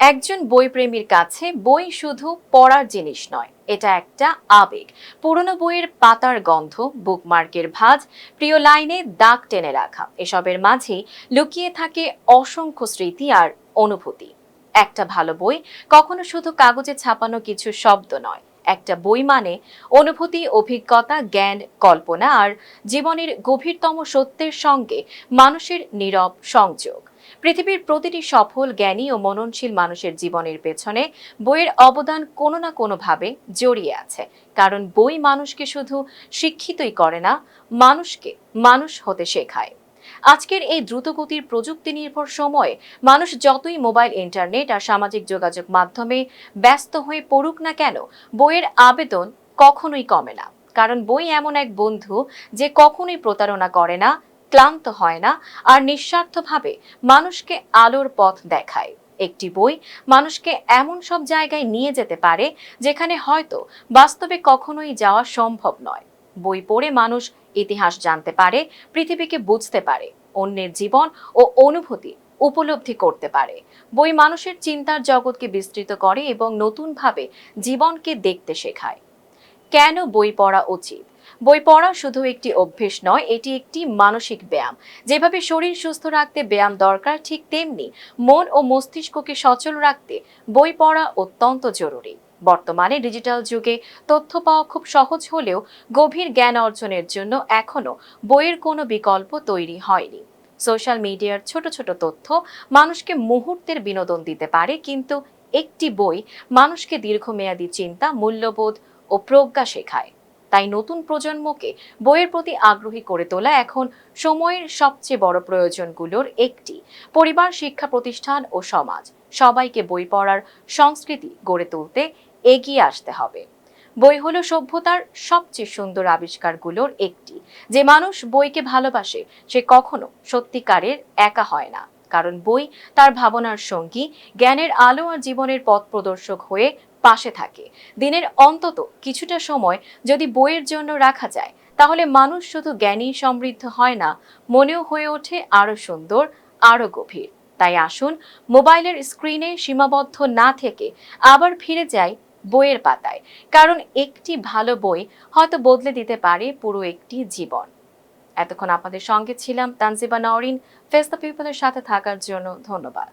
একজন বইপ্রেমীর কাছে বই শুধু পড়ার জিনিস নয়, এটা একটা আবেগ। পুরনো বইয়ের পাতার গন্ধ, বুকমার্কের ভাঁজ, প্রিয় লাইনে দাগ টেনে রাখা, এসবের মাঝেই লুকিয়ে থাকে অসংখ্য স্মৃতি আর অনুভূতি। একটা ভালো বই কখনো শুধু কাগজে ছাপানো কিছু শব্দ নয়। একটা বই মানে অনুভূতি, অভিজ্ঞতা, জ্ঞান, কল্পনা আর জীবনের গভীরতম সত্যের সঙ্গে মানুষের নীরব সংযোগ। পৃথিবীর প্রতিটি সফল, জ্ঞানী ও মননশীল মানুষের জীবনের পেছনে বইয়ের অবদান কোনো না কোনোভাবে জড়িয়ে আছে। কারণ বই মানুষকে শুধু শিক্ষিতই করে না, মানুষকে মানুষ হতে শেখায়। আজকের এই দ্রুতগতির প্রযুক্তি নির্ভর সময়ে মানুষ যতই মোবাইল, ইন্টারনেট আর সামাজিক যোগাযোগ মাধ্যমে ব্যস্ত হয়ে পড়ুক না কেন, বইয়ের আবেদন কখনোই কমে না। কারণ বই এমন এক বন্ধু যে কখনোই প্রতারণা করে না, ক্লান্ত হয় না আর নিঃস্বার্থভাবে মানুষকে আলোর পথ দেখায়। একটি বই মানুষকে এমন সব জায়গায় নিয়ে যেতে পারে যেখানে হয়তো বাস্তবে কখনোই যাওয়া সম্ভব নয়। বই পড়ে মানুষ ইতিহাস জানতে পারে, পৃথিবীকে বুঝতে পারে, অন্যের জীবন ও অনুভূতি উপলব্ধি করতে পারে। বই মানুষের চিন্তার জগৎকে বিস্তৃত করে এবং নতুনভাবে জীবনকে দেখতে শেখায়। কেন বই পড়া উচিত? বই পড়া শুধু একটি অভ্যেস নয়, এটি একটি মানসিক ব্যায়াম। যেভাবে শরীর সুস্থ রাখতে ব্যায়াম দরকার, ঠিক তেমনি মন ও মস্তিষ্ককে সচল রাখতে বই পড়া অত্যন্ত জরুরি। বর্তমানে ডিজিটাল যুগে তথ্য পাওয়া খুব সহজ হলেও গভীর জ্ঞান অর্জনের জন্য এখনো বইয়ের কোনো বিকল্প তৈরি হয়নি। সোশ্যাল মিডিয়ার ছোট ছোট তথ্য মানুষকে মুহূর্তের বিনোদন দিতে পারে, কিন্তু একটি বই মানুষকে দীর্ঘমেয়াদী চিন্তা, মূল্যবোধ ও প্রজ্ঞা শেখায়। তাই নতুন প্রজন্মকে বইয়ের প্রতি আগ্রহী করে তোলা এখন সময়ের সবচেয়ে বড় প্রয়োজনগুলোর একটি। পরিবার, শিক্ষা প্রতিষ্ঠান ও সমাজ সবাইকে বই পড়ার সংস্কৃতি গড়ে তুলতে এগিয়ে আসতে হবে। বই হলো সভ্যতার সবচেয়ে সুন্দর আবিষ্কারগুলোর একটি। যে মানুষ বইকে ভালোবাসে সে কখনো সত্যিকারের একা হয় না। কারণ বই তার ভাবনার সঙ্গী, জ্ঞানের আলো আর জীবনের পথ প্রদর্শক হয়ে পাশে থাকে। দিনের অন্তত কিছুটা সময় যদি বইয়ের জন্য রাখা যায়, তাহলে মানুষ শুধু জ্ঞানী সমৃদ্ধ হয় না, মনেও হয়ে ওঠে আরো সুন্দর, আরো গভীর। তাই আসুন মোবাইলের স্ক্রিনে সীমাবদ্ধ না থেকে আবার ফিরে যাই বইয়ের পাতায়। কারণ একটি ভালো বই হয়তো বদলে দিতে পারে পুরো একটি জীবন। এতক্ষণ আপনাদের সঙ্গে ছিলাম তানজিবা নওরিন। ফেস দ্য পিপলের সাথে থাকার জন্য ধন্যবাদ।